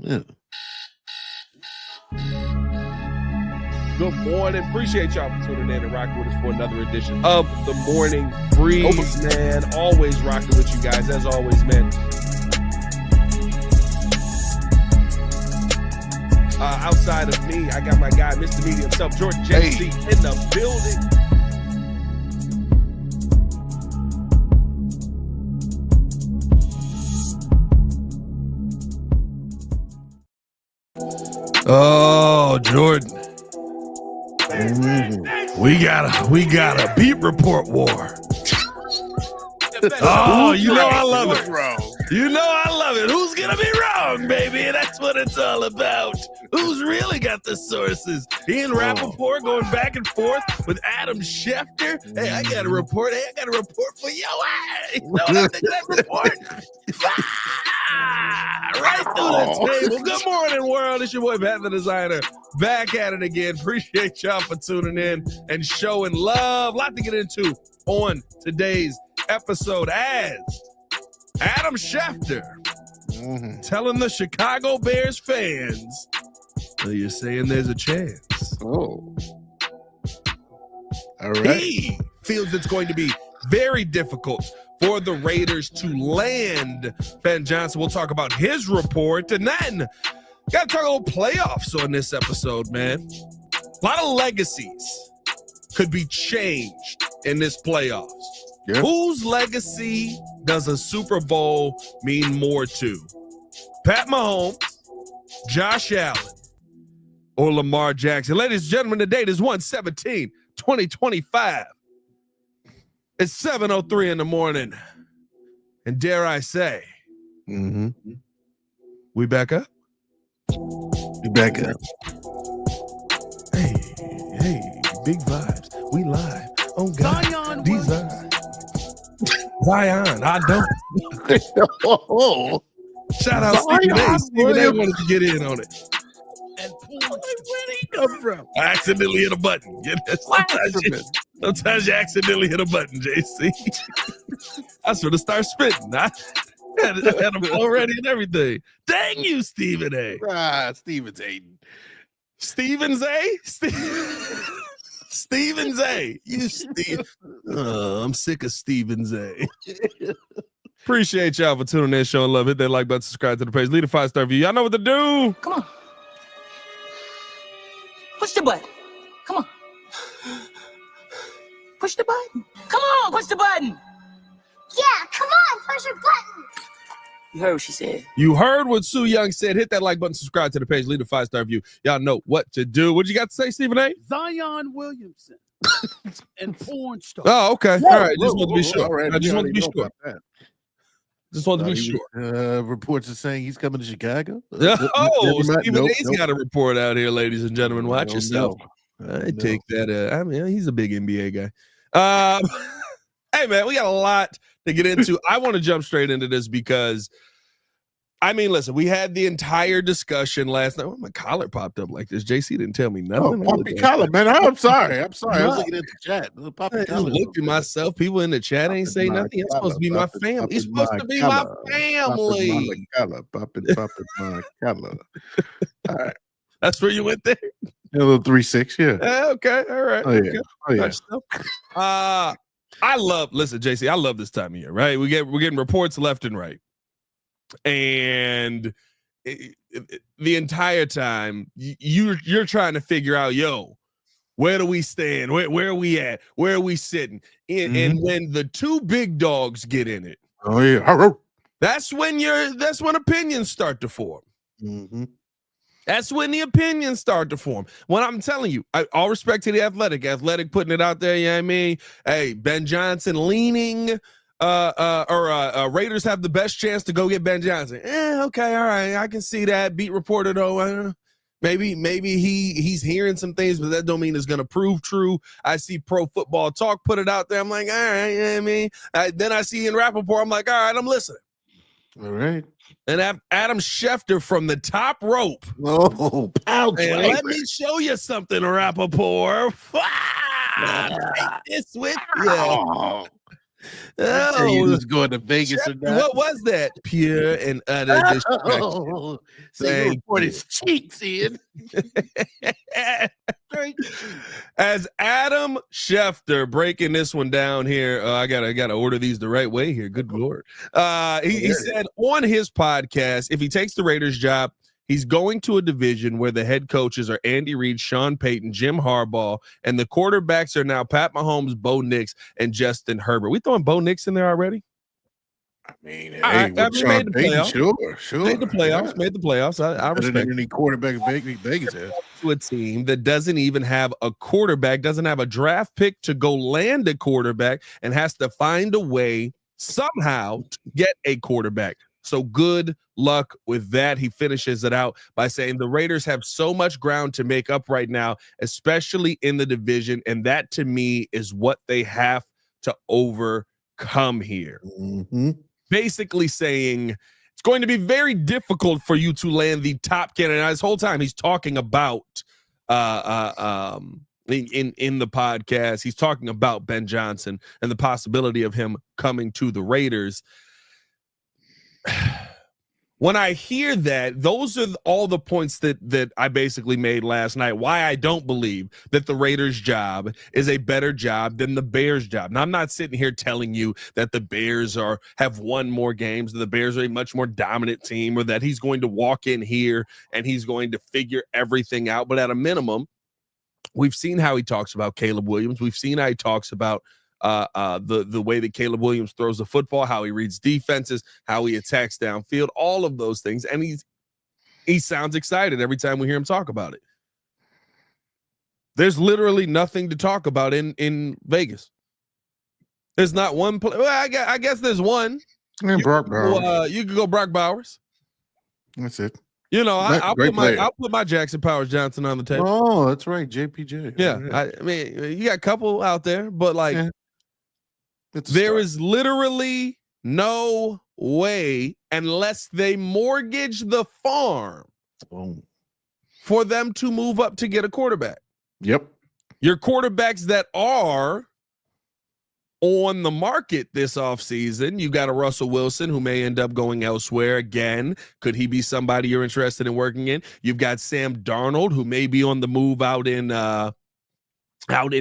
Yeah. Good morning. Appreciate y'all for tuning in and rocking with us for another edition of the Morning Breeze, man. Always rocking with you guys, as always, man. Outside of me, I got my guy, Mr. Media himself, Jordan JC, in the building. Oh, Jordan. We got a beat report war. Oh, you know I love it. You know I love it. Who's gonna be wrong, baby? That's what it's all about. Who's really got the sources? Ian Rappaport going back and forth with Adam Schefter. Hey, I got a report. Hey, I got a report for you. You know what I think of that report? Right through the table. Good morning, world. It's your boy, Pat the Designer. Back at it again. Appreciate y'all for tuning in and showing love. A lot to get into on today's episode as Adam Schefter telling the Chicago Bears fans, you're saying there's a chance. Oh. All right. He feels it's going to be very difficult for the Raiders to land Ben Johnson. We'll talk about his report, and then got to talk a little playoffs on this episode, man. A lot of legacies could be changed in this playoffs. Yeah. Whose legacy does a Super Bowl mean more to? Pat Mahomes, Josh Allen, or Lamar Jackson? Ladies and gentlemen, the date is 1/17/2025. It's 7:03 in the morning. And dare I say, we back up? We back up. Hey, big vibes. We live on God. Zion, I don't. Shout out Stephen A. Stephen A wanted to get in on it. And where did he come from? I accidentally hit a button. Sometimes you accidentally hit a button, JC. I sort of start spitting. I had them already and everything. Dang you, Stephen A. Stephen's Aiden. Stevens A? Stevens A. You Steve. I'm sick of Stevens A. Appreciate y'all for tuning in, showing love. Hit that like button, subscribe to the page, leave a 5-star review. Y'all know what to do. Come on. Push the button. Come on. Push the button. Come on, push the button. Yeah, come on, push your button. You heard what she said. You heard what Sue Young said. Hit that like button, subscribe to the page, leave a 5-star review. Y'all know what to do. What you got to say, Stephen A? Zion Williamson and porn star. Oh, okay. All right. Just want to be sure. I just want to be sure. Just want to be sure. Reports are saying he's coming to Chicago. Oh, Stephen A's got a report out here, ladies and gentlemen. Watch yourself. I take that. I mean, he's a big NBA guy. Hey, man, we got a lot to get into. I want to jump straight into this because, I mean, listen, we had the entire discussion last night. Oh, my collar popped up like this. JC didn't tell me nothing. Oh, poppy collar, man. I'm sorry. I was looking at the chat. I just looked at myself. People in the chat ain't saying nothing. It's supposed to be my family. It's supposed to be my family. Popping my collar. All right. That's where you went there? A little 3-6, yeah. Okay. All right. Oh, yeah. Okay. Oh, yeah. Listen, JC, I love this time of year, right? We're getting reports left and right. And the entire time you're trying to figure out, where do we stand? Where are we at? Where are we sitting? And when the two big dogs get in it, oh yeah, that's when opinions start to form. That's when the opinions start to form. When I'm telling you, all respect to the athletic putting it out there. You know what I mean? Hey, Ben Johnson leaning, Raiders have the best chance to go get Ben Johnson. Okay, all right, I can see that. Beat reporter though, maybe he's hearing some things, but that don't mean it's gonna prove true. I see Pro Football Talk put it out there. I'm like, all right, you know what I mean? Then I see in Rappaport, I'm like, all right, I'm listening. All right. And Adam Schefter from the top rope. Oh, pound. Let me show you something, Rappaport. Take this with you. I tell you Oh, who's going to Vegas or not. what was that? Pure and utter disrespect. Oh, so you Thank report you. his cheeks in. As Adam Schefter breaking this one down here, I gotta order these the right way here. Good Lord. He said on his podcast, if he takes the Raiders job, he's going to a division where the head coaches are Andy Reid, Sean Payton, Jim Harbaugh, and the quarterbacks are now Pat Mahomes, Bo Nix, and Justin Herbert. We throwing Bo Nix in there already? I mean, I mean, made the playoffs. Sure. Made the playoffs. I respect any quarterback Vegas has. To a team that doesn't even have a quarterback, doesn't have a draft pick to go land a quarterback, and has to find a way somehow to get a quarterback. So good luck with that. He finishes it out by saying the Raiders have so much ground to make up right now, especially in the division, and that to me is what they have to overcome here. Mm-hmm. Basically saying it's going to be very difficult for you to land the top candidate. This whole time he's talking about in the podcast, he's talking about Ben Johnson and the possibility of him coming to the Raiders. When I hear that, those are all the points that I basically made last night. Why I don't believe that the Raiders' job is a better job than the Bears' job. Now, I'm not sitting here telling you that the Bears have won more games, that the Bears are a much more dominant team, or that he's going to walk in here and he's going to figure everything out. But at a minimum, we've seen how he talks about Caleb Williams. We've seen how he talks about the way that Caleb Williams throws the football, how he reads defenses, how he attacks downfield, all of those things. And he sounds excited every time we hear him talk about it. There's literally nothing to talk about in Vegas. There's not one play. Well, I guess there's one. And Brock Bowers. You could go Brock Bowers. That's it. You know, I'll put my Jackson Powers Johnson on the table. Oh, that's right, JPJ. Yeah, right. I mean, you got a couple out there, but like, there is literally no way, unless they mortgage the farm, for them to move up to get a quarterback. Yep. Your quarterbacks that are on the market this offseason, you got a Russell Wilson who may end up going elsewhere again. Could he be somebody you're interested in working in? You've got Sam Darnold who may be on the move out in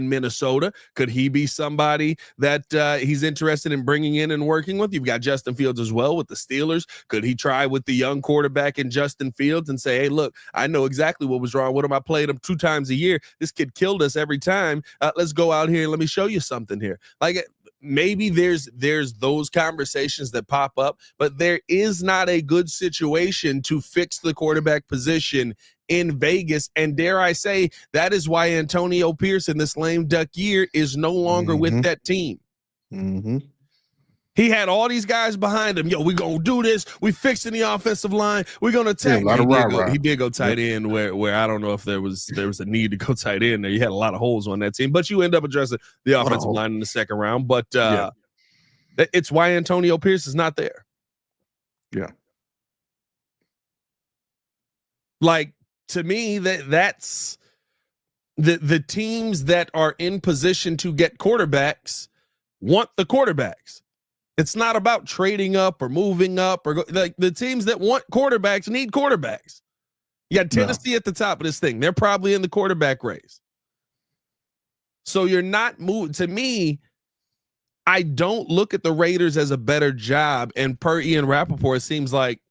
Minnesota. Could he be somebody that he's interested in bringing in and working with? You've got Justin Fields as well with the Steelers. Could he try with the young quarterback in Justin Fields and say, hey, look, I know exactly what was wrong with him. I played him 2 times a year. This kid killed us every time. Let's go out here and let me show you something here. Like, maybe there's those conversations that pop up, but there is not a good situation to fix the quarterback position in Vegas. And dare I say, that is why Antonio Pierce in this lame duck year is no longer with that team. Mm-hmm. He had all these guys behind him. Yo, we're going to do this. We fixing the offensive line. We're going to attack. He did go tight end where I don't know if there was a need to go tight end there. You had a lot of holes on that team, but you end up addressing the offensive line in the second round. But it's why Antonio Pierce is not there. Yeah. Like, to me, that's the teams that are in position to get quarterbacks want the quarterbacks. It's not about trading up or moving up or like the teams that want quarterbacks need quarterbacks. You got Tennessee at the top of this thing. They're probably in the quarterback race. So you're not moving. To me, I don't look at the Raiders as a better job. And per Ian Rappaport, it seems like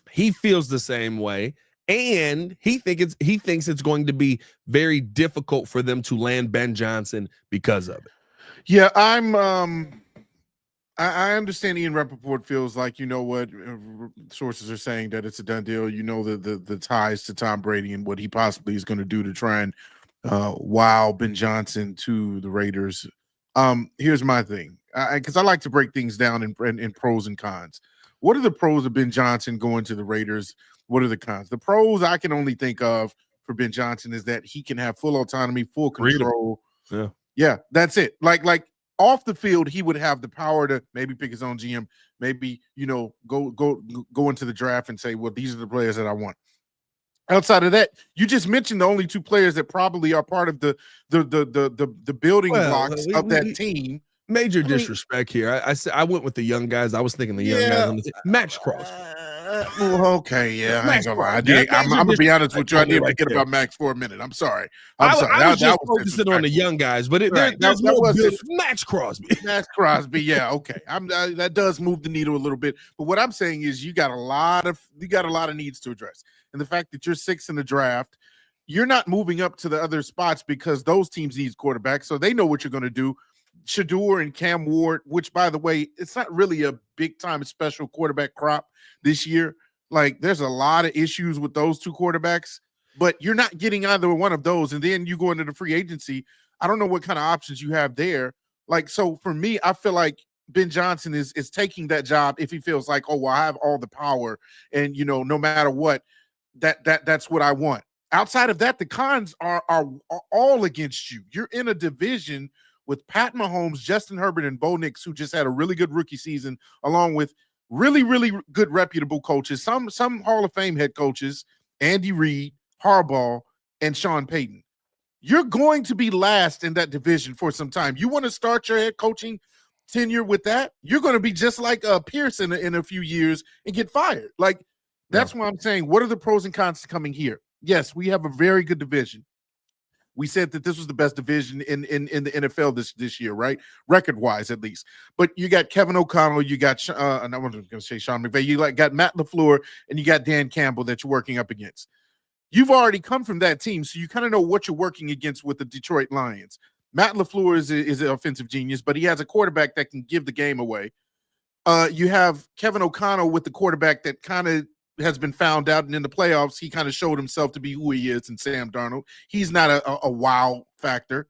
he feels the same way. And he thinks it's going to be very difficult for them to land Ben Johnson because of it. Yeah, I understand Ian Rappaport feels like, you know what, sources are saying that it's a done deal. You know, the ties to Tom Brady and what he possibly is going to do to try and wow Ben Johnson to the Raiders. Here's my thing, because I like to break things down in pros and cons. What are the pros of Ben Johnson going to the Raiders? What are the cons? The pros I can only think of for Ben Johnson is that he can have full autonomy, full control. Yeah, that's it. Like off the field, he would have the power to maybe pick his own GM, maybe, you know, go into the draft and say, well, these are the players that I want. Outside of that, you just mentioned the only 2 players that probably are part of the building blocks of that team Major disrespect here. I went with the young guys. I was thinking the young guys on the team. Max Crosby. Well, okay, yeah, I ain't gonna lie. I'm gonna be honest with you. I did forget about Max for a minute. I'm sorry. I was just focusing on the young guys, but there's more build. Max Crosby. Max Crosby, yeah, okay. That does move the needle a little bit. But what I'm saying is, you got a lot of needs to address, and the fact that you're 6th in the draft, you're not moving up to the other spots because those teams need quarterbacks, so they know what you're going to do. Shador and Cam Ward, which, by the way, it's not really a big-time special quarterback crop this year. Like, there's a lot of issues with those two quarterbacks, but you're not getting either one of those. And then you go into the free agency. I don't know what kind of options you have there. Like, so for me, I feel like Ben Johnson is taking that job if he feels like, oh, well, I have all the power, and, you know, no matter what, that's what I want. Outside of that, the cons are all against you. You're in a division with Pat Mahomes, Justin Herbert, and Bo Nix, who just had a really good rookie season, along with really, really good reputable coaches, some Hall of Fame head coaches, Andy Reid, Harbaugh, and Sean Payton. You're going to be last in that division for some time. You want to start your head coaching tenure with that? You're going to be just like Pearson in a few years and get fired. Like, that's why I'm saying, what are the pros and cons to coming here? Yes, we have a very good division. We said that this was the best division in the NFL this year, right? Record-wise, at least. But you got Kevin O'Connell, you got and I wasn't going to say Sean McVay. You got Matt LaFleur, and you got Dan Campbell that you're working up against. You've already come from that team, so you kind of know what you're working against with the Detroit Lions. Matt LaFleur is an offensive genius, but he has a quarterback that can give the game away. You have Kevin O'Connell with the quarterback that kind of has been found out, and in the playoffs, he kind of showed himself to be who he is in Sam Darnold. He's not a wow factor.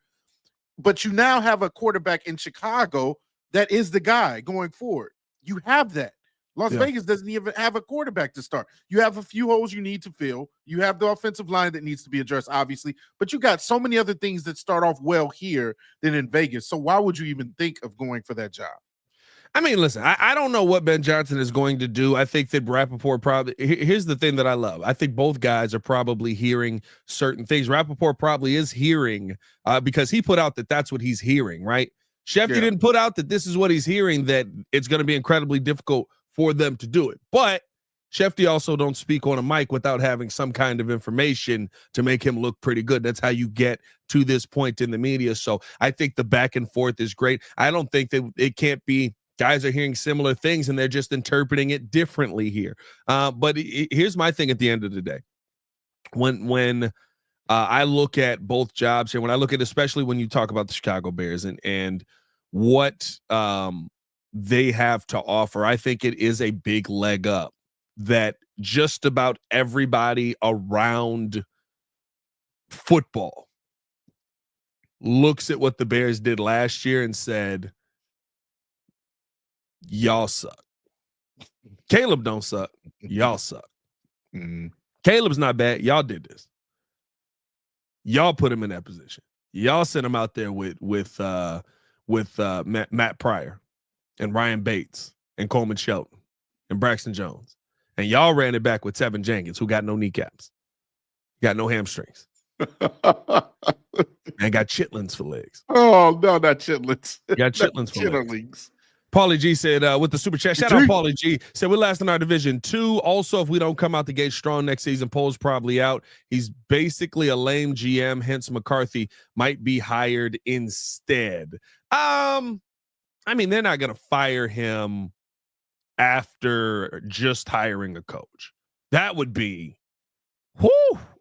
But you now have a quarterback in Chicago that is the guy going forward. You have that. Las Vegas doesn't even have a quarterback to start. You have a few holes you need to fill. You have the offensive line that needs to be addressed, obviously. But you got so many other things that start off well here than in Vegas. So why would you even think of going for that job? I mean, listen, I don't know what Ben Johnson is going to do. I think that Rappaport probably – here's the thing that I love. I think both guys are probably hearing certain things. Rappaport probably is hearing because he put out that that's what he's hearing, right? Schefter didn't put out that this is what he's hearing, that it's going to be incredibly difficult for them to do it. But Schefter also don't speak on a mic without having some kind of information to make him look pretty good. That's how you get to this point in the media. So I think the back and forth is great. I don't think that it can't be – guys are hearing similar things and they're just interpreting it differently here. But here's my thing at the end of the day. When I look at both jobs here, when I look at, especially when you talk about the Chicago Bears and what they have to offer, I think it is a big leg up that just about everybody around football looks at what the Bears did last year and said, y'all suck. Caleb don't suck. Y'all suck. Mm-hmm. Caleb's not bad. Y'all did this. Y'all put him in that position. Y'all sent him out there with Matt Pryor and Ryan Bates and Coleman Shelton and Braxton Jones. And y'all ran it back with Tevin Jenkins, who got no kneecaps, got no hamstrings, and got chitlins for legs. Oh, no, not chitlins. Got chitlins for legs. Paulie G said with the super chat, shout out Paulie G, said we're last in our division 2. Also, if we don't come out the gate strong next season, Pole's probably out. He's basically a lame GM, hence McCarthy might be hired instead. I mean, they're not going to fire him after just hiring a coach. That would be, whoo,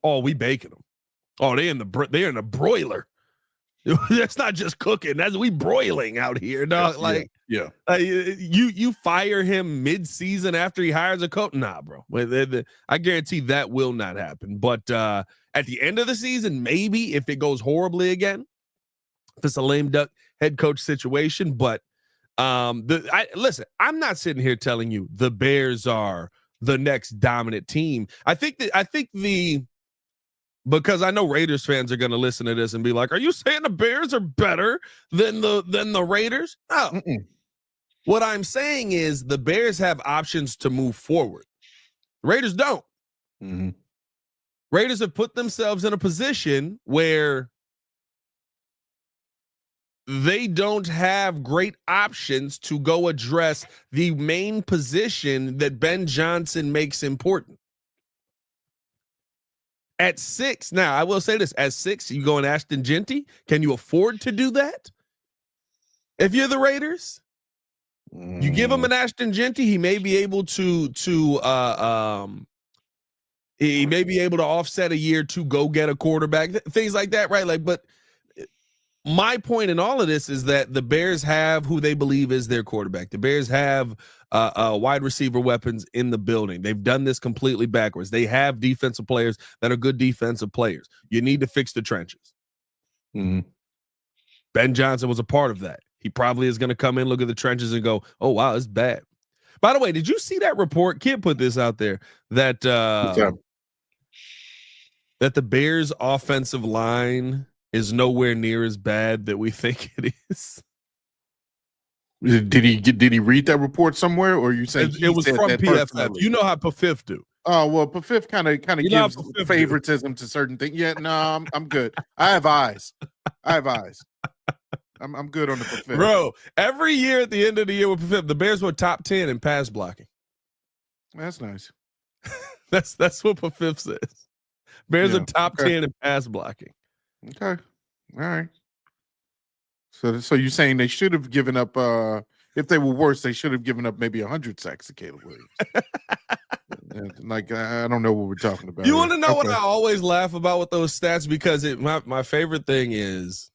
oh, we baking them. Oh, they're in the broiler. That's not just cooking. That's we broiling out here, dog. You fire him mid-season after he hires a coach? Nah, bro. I guarantee that will not happen. But at the end of the season, maybe if it goes horribly again, if it's a lame duck head coach situation. But listen, I'm not sitting here telling you the Bears are the next dominant team. Because I know Raiders fans are going to listen to this and be like, "Are you saying the Bears are better than the Raiders?" No. Mm-mm. What I'm saying is the Bears have options to move forward. The Raiders don't. Mm-hmm. Raiders have put themselves in a position where they don't have great options to go address the main position that Ben Johnson makes important. At 6, now I will say this: at 6, you go in Ashton Genty. Can you afford to do that? If you're the Raiders, you give him an Ashton Genty, he may be able to he may be able to offset a year to go get a quarterback, things like that, right? Like, but my point in all of this is that the Bears have who they believe is their quarterback. The Bears have wide receiver weapons in the building. They've done this completely backwards. They have defensive players that are good defensive players. You need to fix the trenches. Mm-hmm. Ben Johnson was a part of that. He probably is going to come in, look at the trenches, and go, "Oh wow, it's bad." By the way, did you see that report? Kid put this out there that that the Bears' offensive line is nowhere near as bad that we think it is. Did he read that report somewhere, or you saying it was from PFF? Personally? You know how PFF do. Oh well, PFF kind of gives favoritism to certain things. Yeah, no, I'm good. I have eyes. I'm good on the PFF. Bro, every year at the end of the year with PFF, the Bears were top 10 in pass blocking. That's nice. That's what PFF says. Bears are top 10 in pass blocking. Okay. All right. So you're saying they should have given up if they were worse, they should have given up maybe 100 sacks to Caleb Williams. Like I don't know what we're talking about. You want to know what I always laugh about with those stats? Because my favorite thing is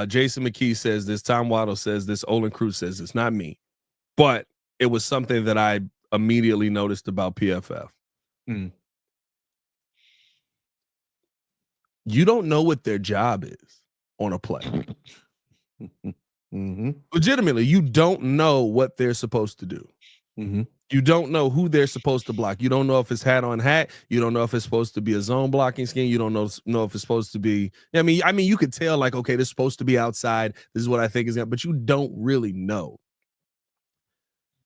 Jason McKee says this, Tom Waddle says this, Olin Cruz says this, not me. But it was something that I immediately noticed about PFF. You don't know what their job is on a play. Legitimately, you don't know what they're supposed to do. You don't know who they're supposed to block. You don't know if it's hat on hat. You don't know if it's supposed to be a zone blocking scheme. You don't know if it's supposed to be. I mean, you could tell like, okay, this is supposed to be outside. This is what I think is going, but you don't really know.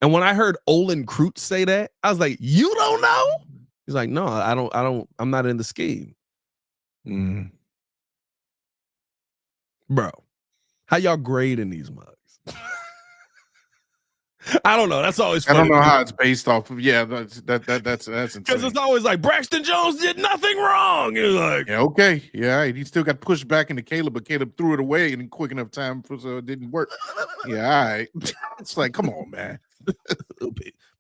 And when I heard Olin Cruz say that, I was like, you don't know? He's like, no, I don't. I'm not in the scheme. Bro, how y'all grading these mugs? I don't know. That's always funny. I don't know how it's based off of. Yeah, that's insane. Because it's always like Braxton Jones did nothing wrong. You're like, yeah, okay, yeah, right. He still got pushed back into Caleb, but Caleb threw it away in quick enough time so it didn't work. Yeah, all right. It's like, come on, man.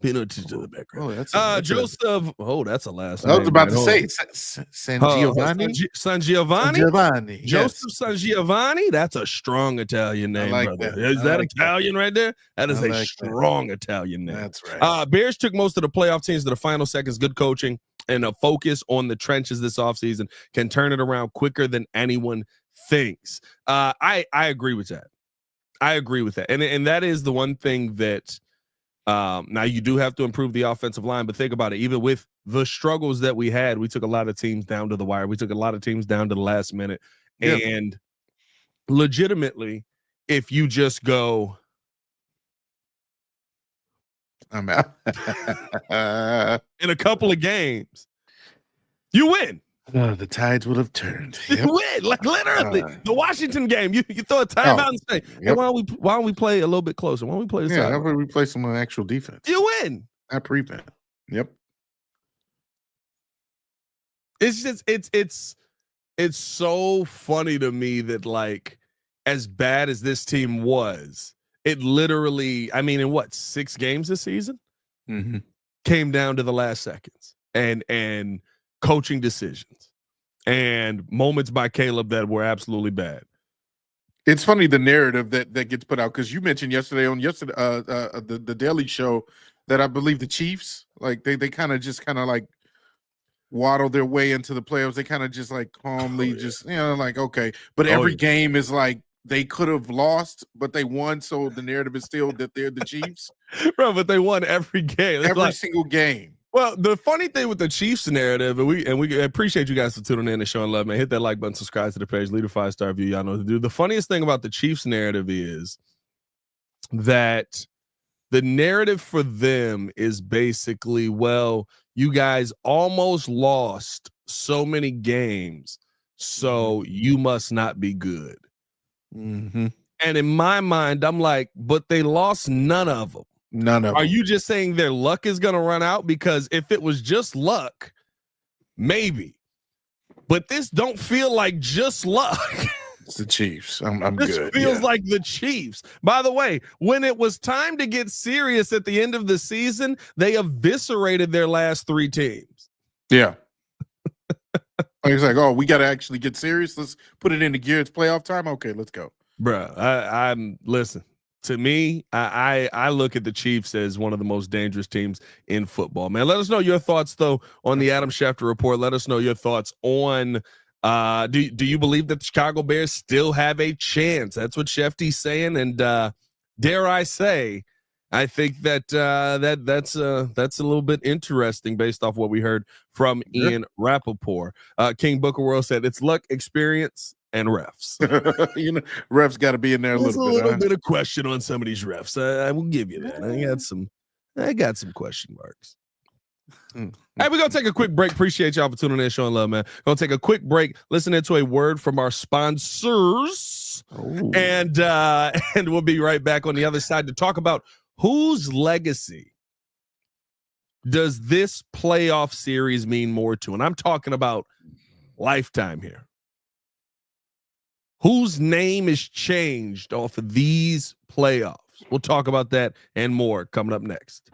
Peanut to the background. Oh, that's Joseph. Oh, that's a last. I was about to say San Giovanni. San Giovanni. Giovanni. Joseph San Giovanni. That's a strong Italian name, like brother. That. Is that Italian right there? That is a strong Italian name. That's right. Bears took most of the playoff teams to the final seconds. Good coaching and a focus on the trenches this offseason can turn it around quicker than anyone thinks. I agree with that. And that is the one thing that. Now you do have to improve the offensive line, but think about it. Even with the struggles that we had, we took a lot of teams down to the wire. We took a lot of teams down to the last minute. Yeah. And legitimately, if you just go, I'm out in a couple of games, you win. The tides would have turned. Yep. You win, like literally. The Washington game, you throw a timeout and say, hey, why don't we play a little bit closer? Why don't we play this? Yeah, how about we play some actual defense? You win. Not prevent. Yep. It's just it's so funny to me that like as bad as this team was, it literally, I mean, in what 6 games this season, came down to the last seconds and coaching decisions and moments by Caleb that were absolutely bad. It's funny the narrative that gets put out because you mentioned yesterday the Daily Show that I believe the Chiefs like they kind of like waddle their way into the playoffs. They kind of just like calmly just like okay, but every game is like they could have lost, but they won. So the narrative is still that they're the Chiefs, bro. But they won every game, every single game. Well, the funny thing with the Chiefs narrative, and we appreciate you guys for tuning in and showing love, man. Hit that like button, subscribe to the page, leave a 5-star review. Y'all know what to do. The funniest thing about the Chiefs narrative is that the narrative for them is basically, well, you guys almost lost so many games, so you must not be good. Mm-hmm. And in my mind, I'm like, but they lost none of them. None of Are them. you just saying their luck is going to run out? Because if it was just luck, maybe. But this don't feel like just luck. It's the Chiefs. I'm This good. feels like the Chiefs. By the way, when it was time to get serious at the end of the season, they eviscerated their last 3 teams. Yeah. It's like, oh, we got to actually get serious. Let's put it into gear. It's playoff time. Okay, let's go. Bruh, I'm listen. To me, I look at the Chiefs as one of the most dangerous teams in football. Man, let us know your thoughts though on the Adam Schefter report. Let us know your thoughts on do you believe that the Chicago Bears still have a chance? That's what Schefty's saying, and dare I say, I think that that's a little bit interesting based off what we heard from Ian Rappaport. King Booker World said it's luck, experience, and refs. Refs got to be in there a little bit of question on some of these refs. I will give you that. I got some question marks. Hey, we're gonna take a quick break. Appreciate y'all for tuning in, showing love, man. Gonna take a quick break, listening to a word from our sponsors, and we'll be right back on the other side to talk about whose legacy does this playoff series mean more to. And I'm talking about lifetime here. Whose name is changed off of these playoffs? We'll talk about that and more coming up next.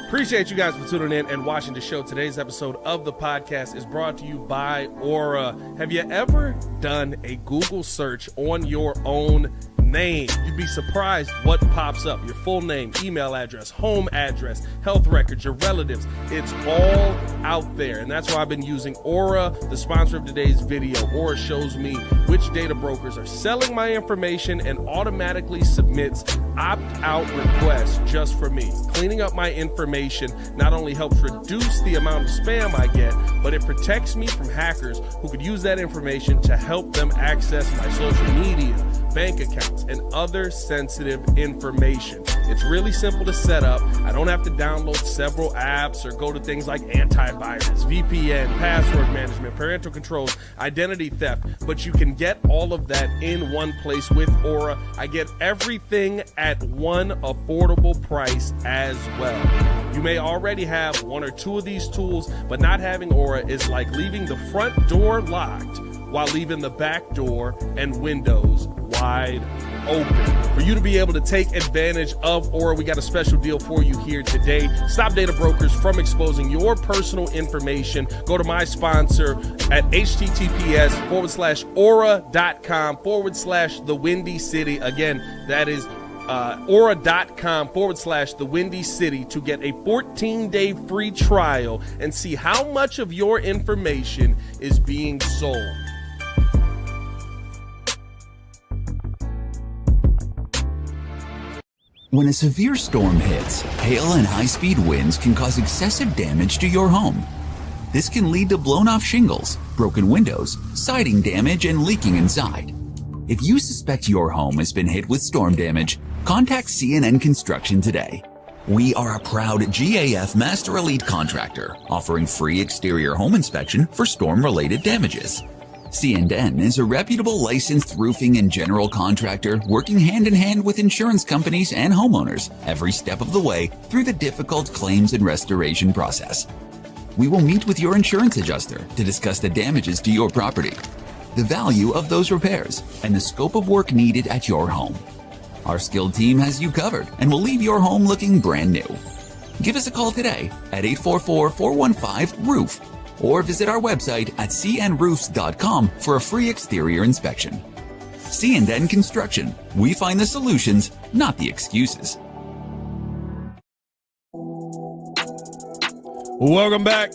Appreciate you guys for tuning in and watching the show. Today's episode of the podcast is brought to you by Aura. Have you ever done a Google search on your own name? You'd be surprised what pops up. Your full name, email address, home address, health records, your relatives. It's all out there. And that's why I've been using Aura, the sponsor of today's video. Aura shows me which data brokers are selling my information and automatically submits opt-out requests just for me. Cleaning up my information not only helps reduce the amount of spam I get, but it protects me from hackers who could use that information to help them access my social media, bank accounts, and other sensitive information. It's really simple to set up. I don't have to download several apps or go to things like antivirus, VPN, password management, parental controls, identity theft, but you can get all of that in one place with Aura. I get everything at one affordable price as well. You may already have one or two of these tools, but not having Aura is like leaving the front door locked while leaving the back door and windows wide open. For you to be able to take advantage of Aura, we got a special deal for you here today. Stop data brokers from exposing your personal information. Go to my sponsor at https:/aura.com/the Windy City. Again, that is aura.com/the Windy City to get a 14-day free trial and see how much of your information is being sold. When a severe storm hits, hail and high-speed winds can cause excessive damage to your home. This can lead to blown-off shingles, broken windows, siding damage, and leaking inside. If you suspect your home has been hit with storm damage, contact CNN Construction today. We are a proud GAF Master Elite contractor, offering free exterior home inspection for storm-related damages. CNN is a reputable licensed roofing and general contractor working hand-in-hand with insurance companies and homeowners every step of the way through the difficult claims and restoration process. We will meet with your insurance adjuster to discuss the damages to your property, the value of those repairs, and the scope of work needed at your home. Our skilled team has you covered and will leave your home looking brand new. Give us a call today at 844-415-ROOF or visit our website at cnroofs.com for a free exterior inspection. CNN Construction. We find the solutions, not the excuses. Welcome back.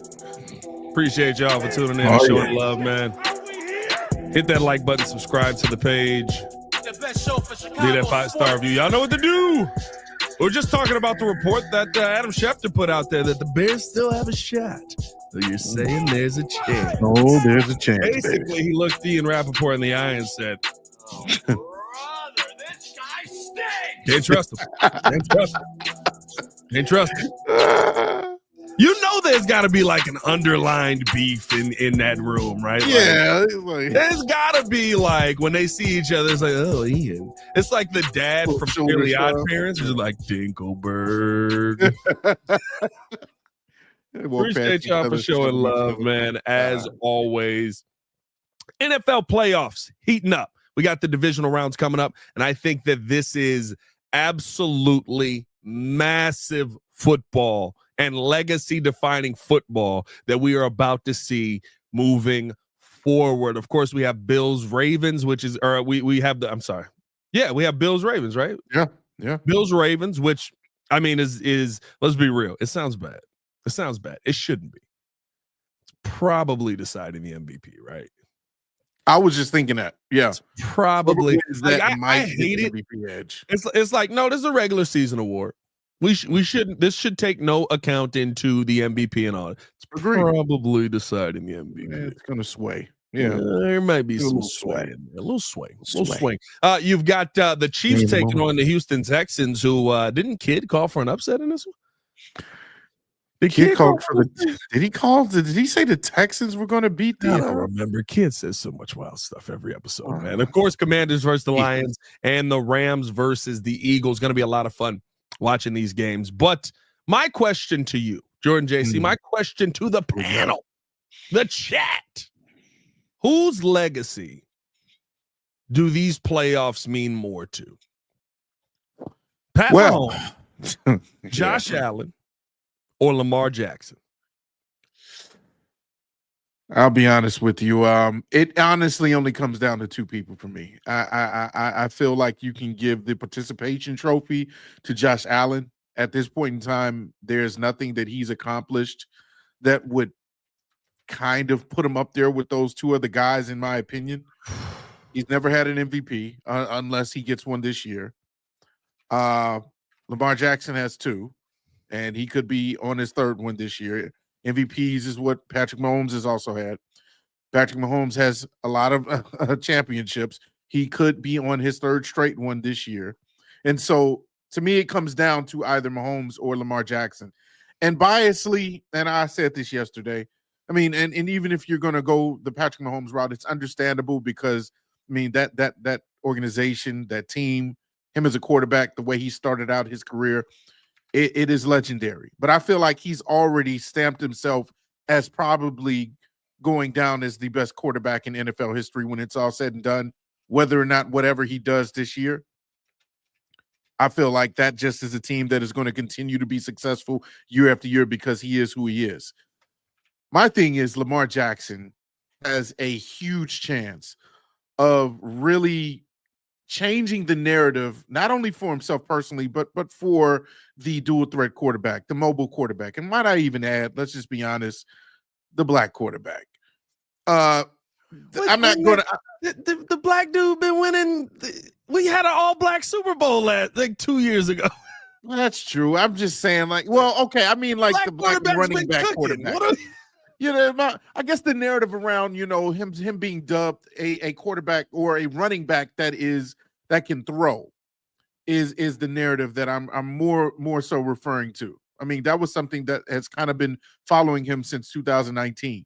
Appreciate y'all for tuning in and showing love, man. Hit that like button, subscribe to the page. Leave that 5-star review. Y'all know what to do. We're just talking about the report that Adam Schefter put out there that the Bears still have a shot. So you're saying there's a chance. Oh, there's a chance. Basically, baby. he looked Ian Rappaport in the eye and said, Brother, this guy stinks. can't trust him. Can't trust him. Can't trust him. You know there's got to be like an underlined beef in that room, right? Yeah, There's got to be like when they see each other, it's like, oh, Ian. It's like the dad from Fairly Odd Parents who's like, Dinkelberg. Appreciate y'all for showing love, man. As always, NFL playoffs heating up. We got the divisional rounds coming up, and I think that this is absolutely massive football and legacy-defining football that we are about to see moving forward. Of course, we have Bills-Ravens, which is, or we have the, I'm sorry. Yeah, we have Bills-Ravens, right? Yeah. Bills-Ravens, which, I mean, is let's be real. It sounds bad. It shouldn't be. It's probably deciding the MVP, right? I was just thinking that. Yeah. It's probably. Like, I hate it. MVP edge. It's like, no, this is a regular season award. We shouldn't. This should take no account into the MVP and all. It's probably deciding the MVP. Yeah, it's gonna sway. Yeah, there might be some sway in there. A little swing. You've got the Chiefs taking on the Houston Texans, who didn't Kid call for an upset in this one? Did Kid call for the? Did he call? Did he say the Texans were going to beat the? I don't remember. Kid says so much wild stuff every episode, man. Of course, Commanders versus the Lions and the Rams versus the Eagles. Going to be a lot of fun watching these games. But my question to you, Jordan JC, my question to the panel, the chat: whose legacy do these playoffs mean more to? Pat Mahomes, Josh Allen, or Lamar Jackson? I'll be honest with you. It honestly only comes down to two people for me. I feel like you can give the participation trophy to Josh Allen. At this point in time, there's nothing that he's accomplished that would kind of put him up there with those two other guys, in my opinion. He's never had an MVP unless he gets one this year. Lamar Jackson has two, and he could be on his third one this year. MVPs is what Patrick Mahomes has also had. Patrick Mahomes has a lot of championships. He could be on his third straight one this year. And so, to me, it comes down to either Mahomes or Lamar Jackson. And biasly, and I said this yesterday, I mean, and even if you're going to go the Patrick Mahomes route, it's understandable because, I mean, that organization, that team, him as a quarterback, the way he started out his career, it is legendary. But I feel like he's already stamped himself as probably going down as the best quarterback in NFL history when it's all said and done, whether or not whatever he does this year. I feel like that just is a team that is going to continue to be successful year after year because he is who he is. My thing is Lamar Jackson has a huge chance of really changing the narrative, not only for himself personally, but for the dual threat quarterback, the mobile quarterback. And might I even add, let's just be honest, the black quarterback. I'm not going to. The black dude been winning. We had an all-black Super Bowl like 2 years ago. Well, that's true. I'm just saying, like, well, okay. I mean, like the black running back quarterback. You know, I guess the narrative around, you know, him being dubbed a quarterback or a running back that can throw is the narrative that I'm more so referring to. I mean, that was something that has kind of been following him since 2019.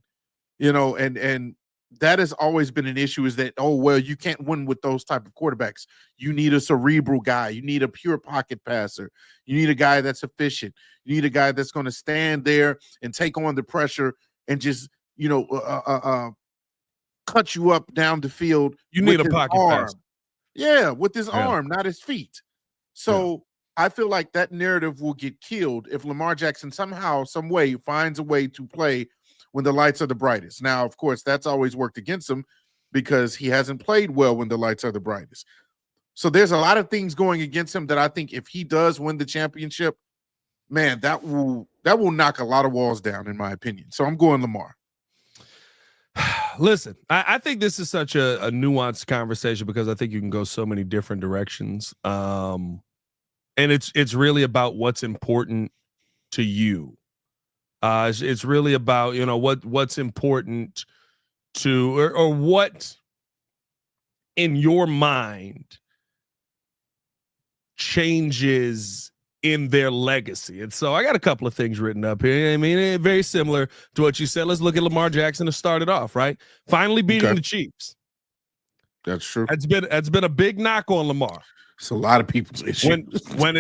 You know, and that has always been an issue, is that, oh, well, you can't win with those type of quarterbacks. You need a cerebral guy. You need a pure pocket passer. You need a guy that's efficient. You need a guy that's going to stand there and take on the pressure and just, you know, cut you up down the field. You need a pocket passer. Yeah, with his arm, not his feet. So I feel like that narrative will get killed if Lamar Jackson somehow, some way finds a way to play when the lights are the brightest. Now, of course, that's always worked against him because he hasn't played well when the lights are the brightest. So there's a lot of things going against him that I think if he does win the championship, man, that will knock a lot of walls down, in my opinion. So I'm going Lamar. Listen, I think this is such a nuanced conversation because I think you can go so many different directions. And it's really about what's important to you. It's really about, you know, what's important to, or what in your mind changes in their legacy. And so I got a couple of things written up here. I mean, very similar to what you said. Let's look at Lamar Jackson to start it off, right? Finally beating the Chiefs. That's true. That's been a big knock on Lamar. It's a lot of people's issue. When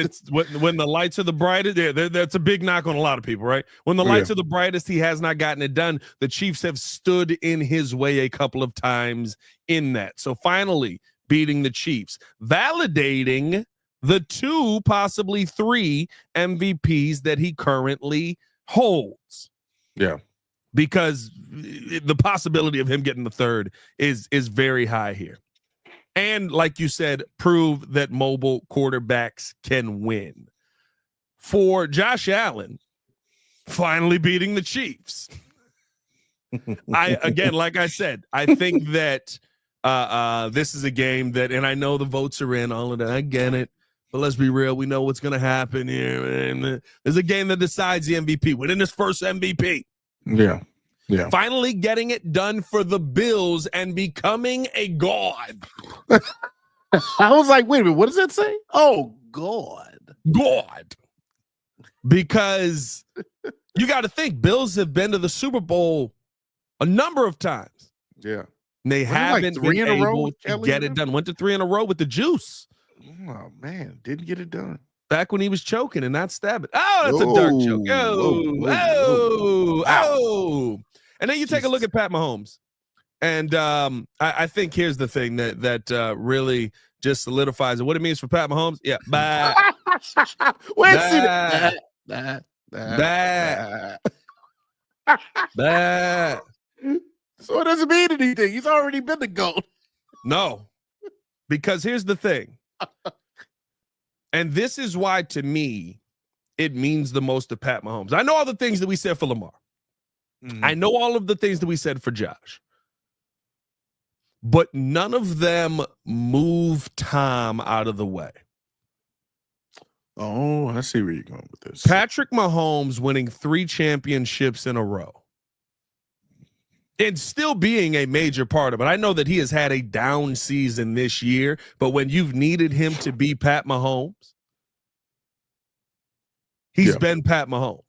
the lights are the brightest, that's a big knock on a lot of people, right? When the lights are the brightest, he has not gotten it done. The Chiefs have stood in his way a couple of times in that. So finally beating the Chiefs, validating the 2, possibly 3 MVPs that he currently holds. Yeah. Because the possibility of him getting the 3rd is very high here. And like you said, prove that mobile quarterbacks can win. For Josh Allen, finally beating the Chiefs. Like I said, I think that this is a game that, and I know the votes are in, all of that. I get it. But let's be real. We know what's going to happen here. And there's a game that decides the MVP. Winning his first MVP. Yeah. Yeah. Finally getting it done for the Bills and becoming a god. I was like, wait a minute. What does that say? Oh, God. God. Because you got to think, Bills have been to the Super Bowl a number of times. Yeah. And they haven't like 3 been in a row able with to Kelly get it done. Went to 3 in a row with the juice. Oh, man. Didn't get it done. Back when he was choking and not stabbing. Oh, that's a dark joke. Oh. And then you take a look at Pat Mahomes. And I think here's the thing that really just solidifies it. What it means for Pat Mahomes. Yeah. Bye. Wait, see that. So it doesn't mean anything. He's already been the GOAT. No. Because here's the thing. And this is why, to me, it means the most to Pat Mahomes. I know all the things that we said for Lamar. Mm-hmm. I know all of the things that we said for Josh. But none of them move Tom out of the way. Oh, I see where you're going with this. Patrick Mahomes winning 3 championships in a row. And still being a major part of it. I know that he has had a down season this year, but when you've needed him to be Pat Mahomes, he's been Pat Mahomes.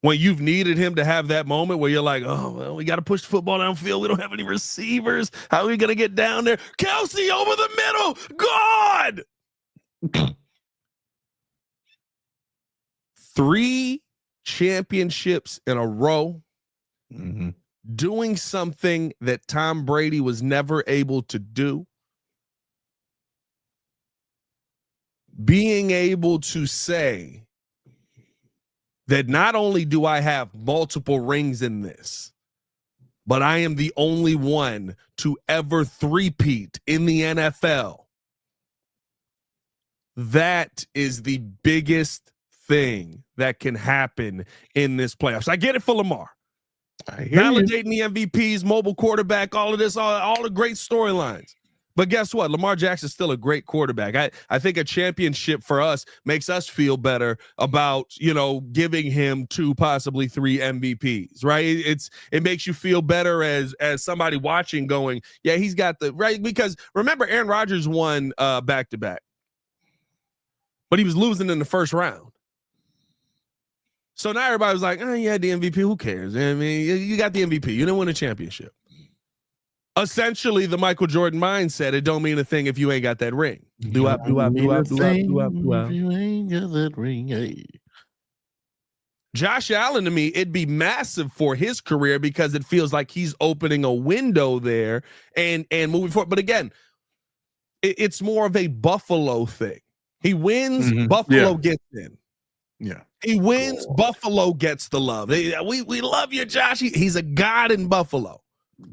When you've needed him to have that moment where you're like, oh, well, we got to push the football downfield. We don't have any receivers. How are we going to get down there? Kelsey over the middle. God! 3 championships in a row. Mm-hmm. Doing something that Tom Brady was never able to do. Being able to say that not only do I have multiple rings in this, but I am the only one to ever three-peat in the NFL. That is the biggest thing that can happen in this playoffs. I get it for Lamar. Validating the MVPs, mobile quarterback, all of this, all the great storylines. But guess what? Lamar Jackson's still a great quarterback. I think a championship for us makes us feel better about, giving him 2, possibly 3 MVPs, right? It makes you feel better as somebody watching going, yeah, he's got the right. Because remember, Aaron Rodgers won back-to-back, but he was losing in the first round. So now everybody was like, oh, yeah, the MVP, who cares? I mean, you got the MVP. You didn't win a championship. Essentially, the Michael Jordan mindset, it don't mean a thing if you ain't got that ring. Do up. You ain't got that ring. Hey. Josh Allen, to me, it'd be massive for his career because it feels like he's opening a window there and moving forward. But again, it's more of a Buffalo thing. He wins, Buffalo gets in. Yeah. He wins, Buffalo gets the love. We love you, Josh. He's a god in Buffalo.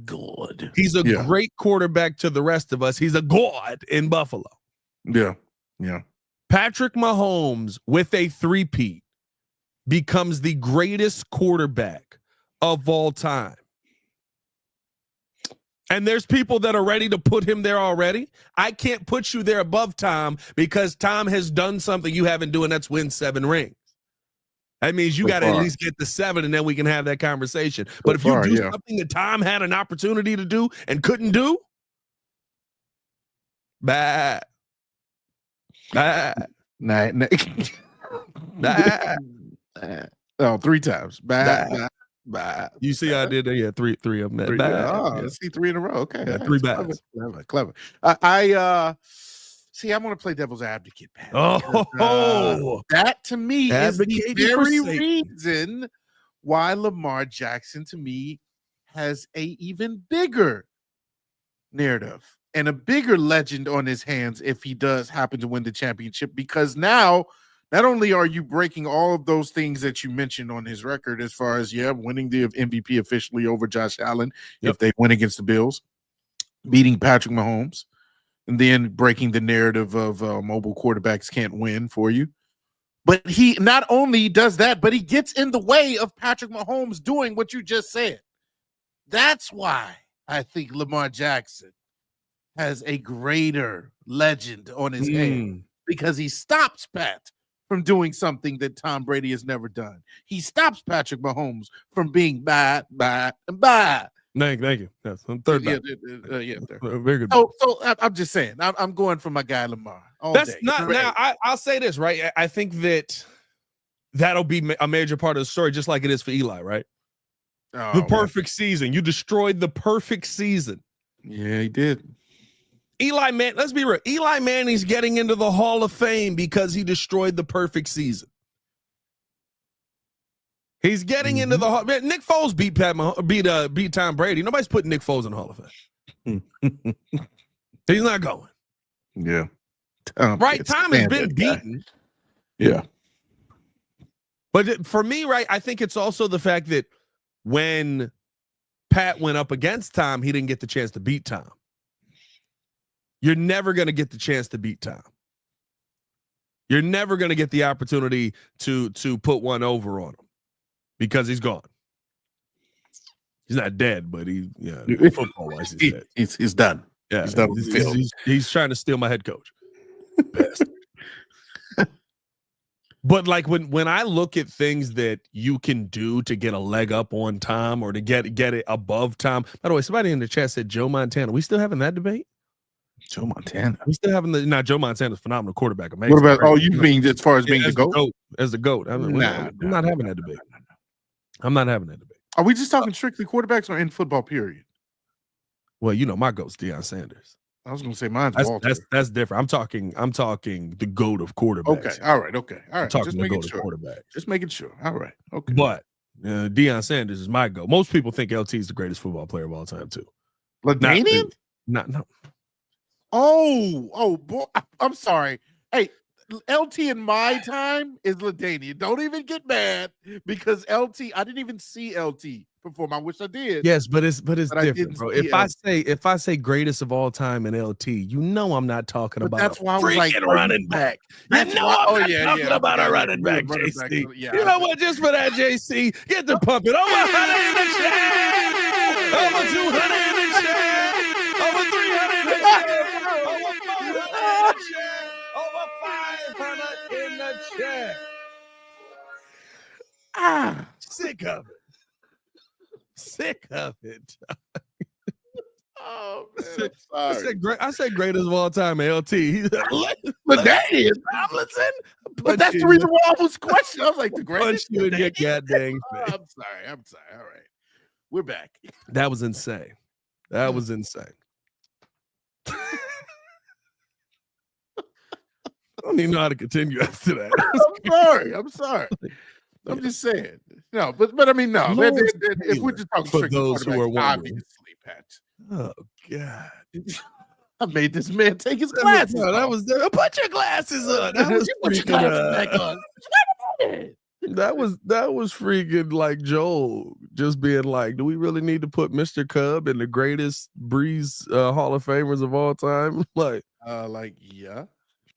God. He's a great quarterback to the rest of us. He's a god in Buffalo. Yeah. Yeah. Patrick Mahomes with a 3-peat becomes the greatest quarterback of all time. And there's people that are ready to put him there already. I can't put you there above Tom because Tom has done something you haven't done. That's win 7 rings. That means you got to at least get the 7, and then we can have that conversation. But if you do something that Tom had an opportunity to do and couldn't do, bad. Nah. Oh, 3 times. Bah. You see, I did. Yeah, three of them. I see 3 in a row. Okay, Yeah, all 3 right. bats. Clever. I see. I want to play devil's advocate, Pat. Oh, that to me is the advocating for very Satan. reason why Lamar Jackson to me has a even bigger narrative and a bigger legend on his hands if he does happen to win the championship, because now not only are you breaking all of those things that you mentioned on his record as far as winning the MVP officially over Josh Allen if they win against the Bills, beating Patrick Mahomes, and then breaking the narrative of mobile quarterbacks can't win for you. But he not only does that, but he gets in the way of Patrick Mahomes doing what you just said. That's why I think Lamar Jackson has a greater legend on his hands, because he stops Pat from doing something that Tom Brady has never done. He stops Patrick Mahomes from being bad. Thank you. That's third back. Very good. So I'm just saying, I'm going for my guy Lamar. That's not now. I'll say this, right? I think that'll be a major part of the story, just like it is for Eli, right? The perfect season. You destroyed the perfect season. Yeah, he did. Eli Man, let's be real. Eli Manning's getting into the Hall of Fame because he destroyed the perfect season. He's getting into the Hall. Man, Nick Foles beat Tom Brady. Nobody's putting Nick Foles in the Hall of Fame. He's not going. Yeah. Right? Tom has been beaten. Yeah. But for me, right, I think it's also the fact that when Pat went up against Tom, he didn't get the chance to beat Tom. You're never going to get the chance to beat Tom. You're never going to get the opportunity to put one over on him because he's gone. He's not dead, but football-wise, he's dead. He's done. Yeah, he's done. He's trying to steal my head coach. Bastard. But like when I look at things that you can do to get a leg up on Tom or to get it above Tom. By the way, somebody in the chat said Joe Montana. We still having that debate? Joe Montana. We still having Joe Montana's a phenomenal quarterback. Amazing. What about you mean as far as being the GOAT? As the GOAT. I'm not having that debate. I'm not having that debate. Are we just talking strictly quarterbacks or in football, period? Well, my GOAT's Deion Sanders. I was going to say mine's Walter. That's different. I'm talking the GOAT of quarterbacks. Okay. All right. Just making sure. Quarterbacks. Just making sure. All right. Okay. But Deion Sanders is my GOAT. Most people think LT is the greatest football player of all time too. LaDainian? No. Oh, boy. I'm sorry. Hey, LT in my time is LaDainian. Don't even get mad because LT, I didn't even see LT perform. I wish I did. Yes, but it's different, bro. If I say greatest of all time in LT, I'm not talking about that's why I was like running back. I'm not talking about a running back, JC. You know what? Just for that, JC, get the pumping. Over 100 in the chat. Over 200 in the chat. Over 300 in the chat. Over 400 in the chat. Over 500 in the chat. Sick of it. Oh, man, I'm sorry. I said greatest of all time, LT. LaDainian Tomlinson. But that's the reason why I was questioning. I was like, the greatest. You in your goddamn I'm sorry. All right. We're back. That was insane. I don't even know how to continue after that. I'm sorry. I'm just saying. No, but I mean, no. If we're just talking for those who are obviously, Pat. Oh God! I made this man take his glasses. Put your glasses on. That was put your glasses back on. That was freaking like Joel just being like, do we really need to put Mr. Cub in the greatest Breeze Hall of Famers of all time? Yeah,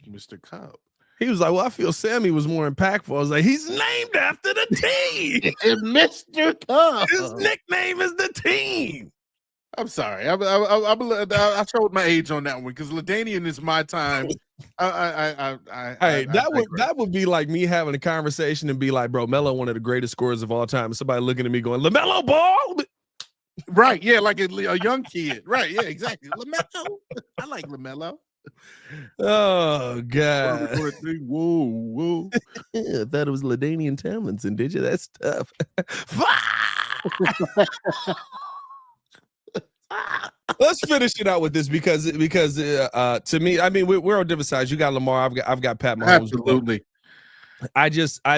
Mr. Cub. He was like, well, I feel Sammy was more impactful. I was like, he's named after the team. Mr. Cub. His nickname is the team. I'm sorry. I showed my age on that one because LaDainian is my time. That would be like me having a conversation and be like, bro, Melo, one of the greatest scorers of all time. And somebody looking at me going, LaMelo Ball. Right. Yeah. Like a young kid. Right. Yeah, exactly. LaMelo. I like LaMelo. Oh God! Whoa. I thought it was LaDainian Tomlinson. Did you? That's tough. Let's finish it out with this because to me, I mean, we're on different sides. You got Lamar. I've got Pat Mahomes. Absolutely. I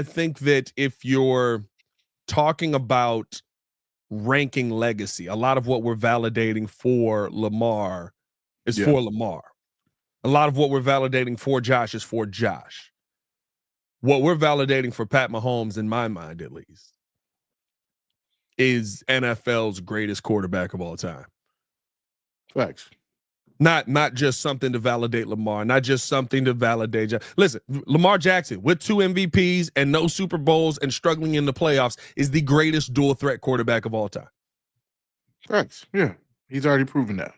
think that if you're talking about ranking legacy, a lot of what we're validating for Lamar is for Lamar. A lot of what we're validating for Josh is for Josh. What we're validating for Pat Mahomes, in my mind at least, is NFL's greatest quarterback of all time. Facts. Not just something to validate Lamar, not just something to validate. Listen, Lamar Jackson with 2 MVPs and no Super Bowls and struggling in the playoffs is the greatest dual threat quarterback of all time. Facts. Yeah, he's already proven that.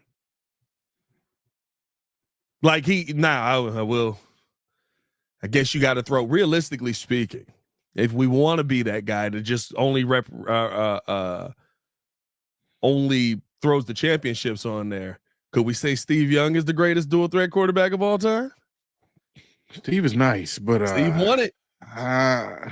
Like I will. I guess you got to throw. Realistically speaking, if we want to be that guy to just only only throws the championships on there, could we say Steve Young is the greatest dual threat quarterback of all time? Steve is nice, but Steve won it.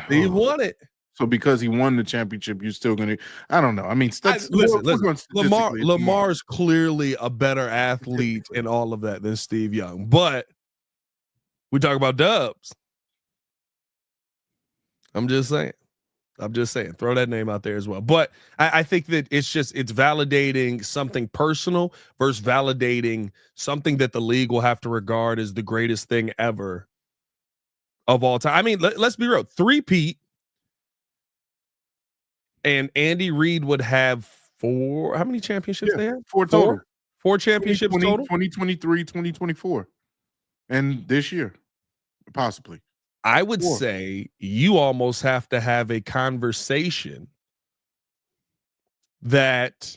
Steve won it. So because he won the championship, you're still going to? I don't know. I mean, listen. Lamar's clearly a better athlete in all of that than Steve Young, but we talk about dubs. I'm just saying. Throw that name out there as well. But I think that it's validating something personal versus validating something that the league will have to regard as the greatest thing ever of all time. I mean, let's be real. 3-peat. And Andy Reid would have 4. How many championships they have? 4 total. 4 championships total? 2023, 2024. And this year, possibly. I would say you almost have to have a conversation that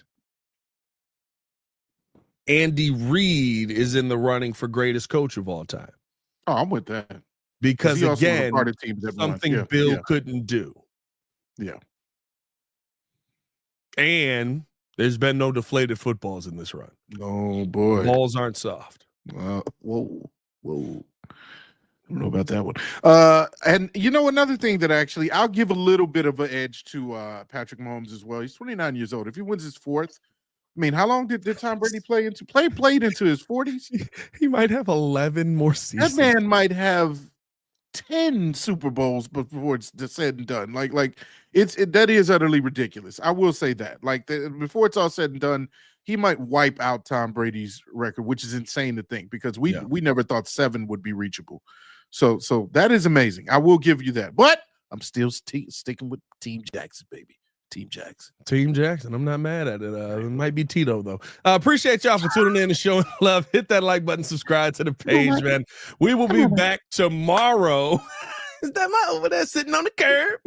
Andy Reid is in the running for greatest coach of all time. Oh, I'm with that. Because again, something Bill couldn't do. Yeah. And there's been no deflated footballs in this run. Oh, boy. Balls aren't soft. Whoa. I don't know about that one. And another thing that actually I'll give a little bit of an edge to Patrick Mahomes as well. He's 29 years old. If he wins his 4th, I mean, how long did Tom Brady played into his 40s? He might have 11 more seasons. That man might have 10 Super Bowls before it's said and done. That is utterly ridiculous. I will say that. Before it's all said and done, he might wipe out Tom Brady's record, which is insane to think because we never thought 7 would be reachable. So that is amazing. I will give you that. But I'm still sticking with Team Jackson, baby. Team Jackson. I'm not mad at it. It might be Tito, though. Appreciate y'all for tuning in and showing love. Hit that like button, subscribe to the page, man. We will be back tomorrow. Is that my over there sitting on the curb?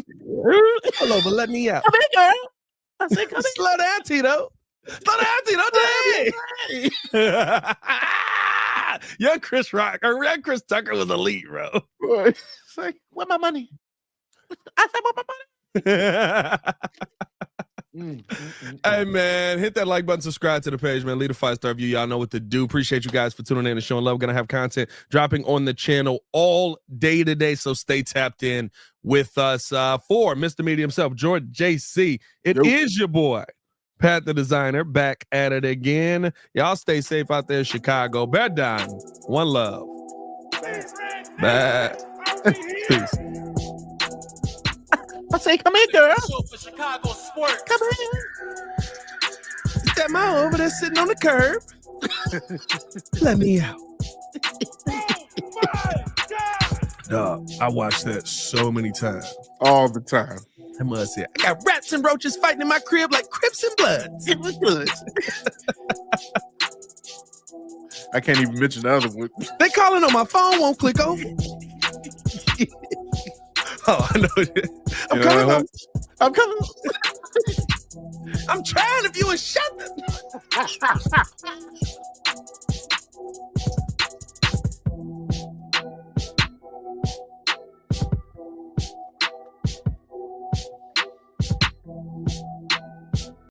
Pull over, let me out. Come here, girl. I said, come here. Slow down, Tito. Slow down, Tito. Young Chris Tucker was elite, bro. It's like, where my money? I said, where my money? Hey man, hit that like button, subscribe to the page, man. Leave a 5-star review. Y'all know what to do. Appreciate you guys for tuning in and showing love. We're gonna have content dropping on the channel all day today, so stay tapped in with us. For Mr. Media himself, Jordan JC, it is your boy Pat the Designer, back at it again. Y'all stay safe out there in Chicago. Bear down. One love. Bye. Peace. I say, come here, girl. For Chicago sports. Come here. Is that my over there sitting on the curb? Let me out. I watched that so many times. All the time. I must say, I got rats and roaches fighting in my crib like Crips and Bloods. It was good. I can't even mention the other one. They calling on my phone, won't click over. Oh, I know. I'm coming. I'm coming. I'm trying if you would shut them.